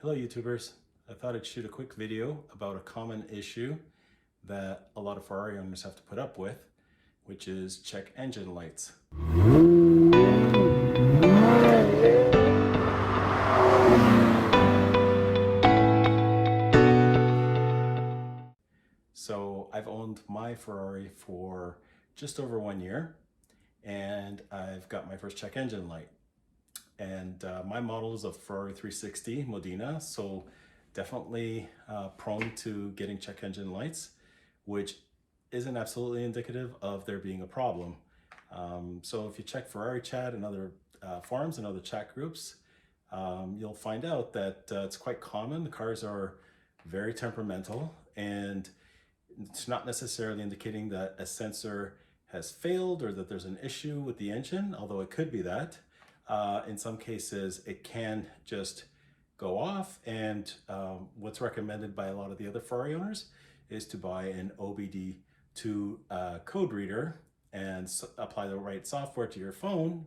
Hello YouTubers. I thought I'd shoot a quick video about a common issue that a lot of Ferrari owners have to put up with, which is check engine lights. So I've owned my Ferrari for just over 1 year, and I've got my first check engine light. And my model is a Ferrari 360 Modena, so definitely prone to getting check engine lights, which isn't absolutely indicative of there being a problem. So if you check Ferrari chat and other forums and other chat groups, you'll find out that it's quite common. The cars are very temperamental, and it's not necessarily indicating that a sensor has failed or that there's an issue with the engine, although it could be that. In some cases, it can just go off, and what's recommended by a lot of the other Ferrari owners is to buy an OBDII code reader and apply the right software to your phone,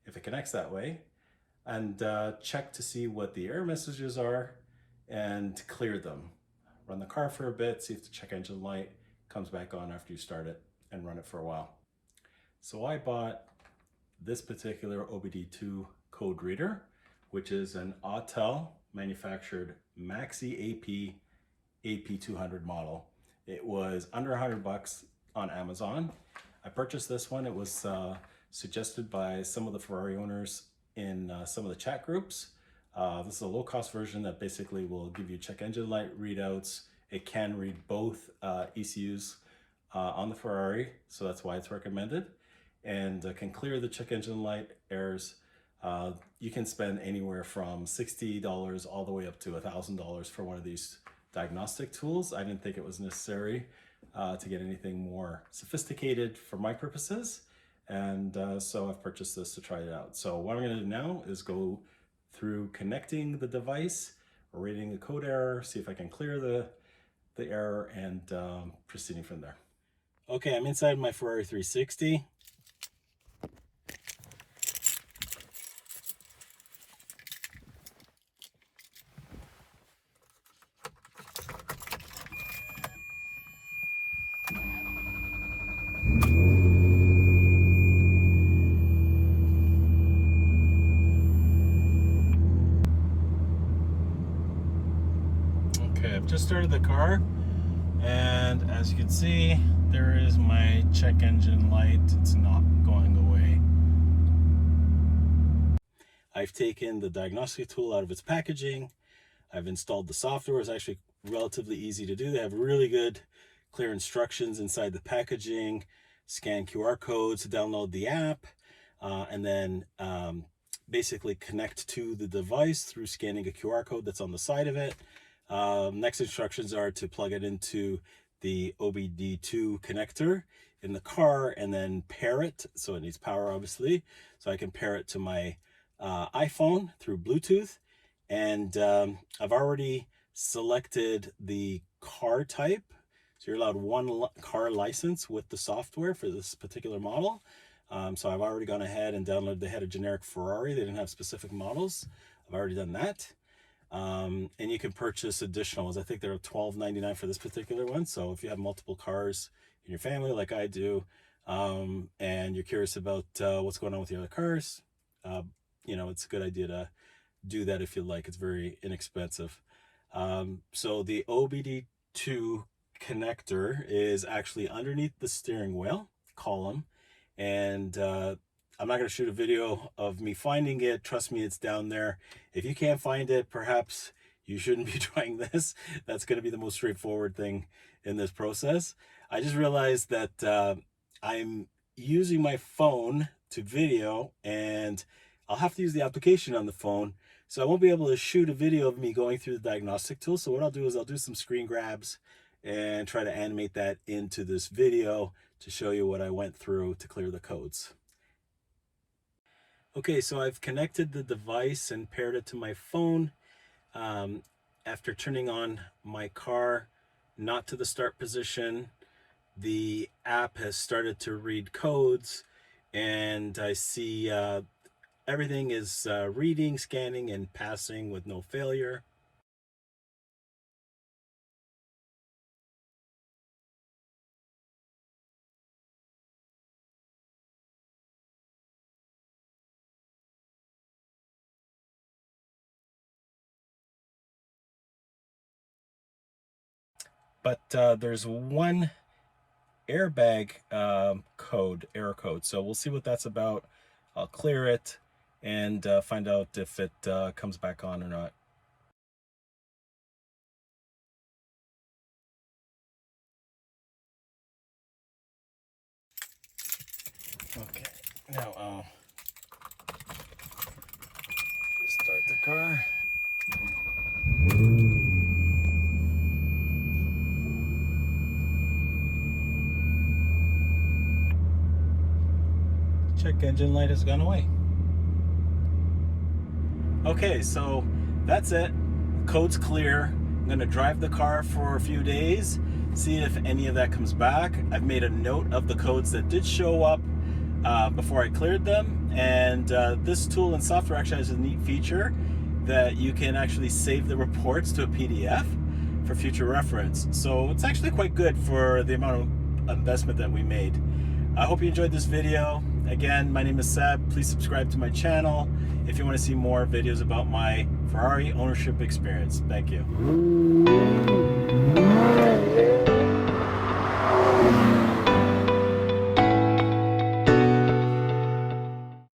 if it connects that way, and check to see what the error messages are and clear them. Run the car for a bit, see if the check engine light comes back on after you start it, and run it for a while. So I bought this particular OBDII code reader, which is an Autel manufactured Maxi AP AP200 model. It was under $100 on Amazon. I purchased this one. It was suggested by some of the Ferrari owners in some of the chat groups. This is a low-cost version that basically will give you check engine light readouts. It can read both ECUs on the Ferrari, so that's why it's recommended, and can clear the check engine light errors. You can spend anywhere from $60 all the way up to $1,000 for one of these diagnostic tools. I didn't think it was necessary to get anything more sophisticated for my purposes, and so I've purchased this to try it out. So what I'm going to do now is go through connecting the device, reading the code error, see if I can clear the error, and proceeding from there. Okay, I'm inside my Ferrari 360. Okay, I've just started the car, and as you can see, there is my check engine light. It's not going away. I've taken the diagnostic tool out of its packaging. I've installed the software. It's actually relatively easy to do. They have really good, clear instructions inside the packaging. Scan QR codes to download the app, and then basically connect to the device through scanning a QR code that's on the side of it. Next instructions are to plug it into the OBDII connector in the car and then pair it. So it needs power, obviously. So I can pair it to my iPhone through Bluetooth. And I've already selected the car type. So you're allowed one car license with the software for this particular model. So I've already gone ahead and downloaded. They had a generic Ferrari. They didn't have specific models. I've already done that. And you can purchase additional ones. I think they're $12.99 for this particular one. So if you have multiple cars in your family like I do, and you're curious about what's going on with the other cars, it's a good idea to do that if you like. It's very inexpensive. So the OBDII connector is actually underneath the steering wheel column, and I'm not going to shoot a video of me finding it. Trust me, it's down there. If you can't find it, perhaps you shouldn't be trying this. That's going to be the most straightforward thing in this process. I just realized that I'm using my phone to video, and I'll have to use the application on the phone. So I won't be able to shoot a video of me going through the diagnostic tool. So what I'll do is I'll do some screen grabs and try to animate that into this video to show you what I went through to clear the codes. Okay, so I've connected the device and paired it to my phone. After turning on my car, not to the start position, the app has started to read codes, and I see everything is reading, scanning, and passing with no failure. but there's one airbag error code. So we'll see what that's about. I'll clear it and find out if it comes back on or not. Okay, now I'll start the car. Check engine light has gone away. Okay, so that's it. Code's clear. I'm gonna drive the car for a few days, see if any of that comes back. I've made a note of the codes that did show up before I cleared them, and this tool and software actually has a neat feature that you can actually save the reports to a PDF for future reference. So it's actually quite good for the amount of investment that we made. I hope you enjoyed this video. Again, my name is Seb. Please subscribe to my channel if you want to see more videos about my Ferrari ownership experience. Thank you.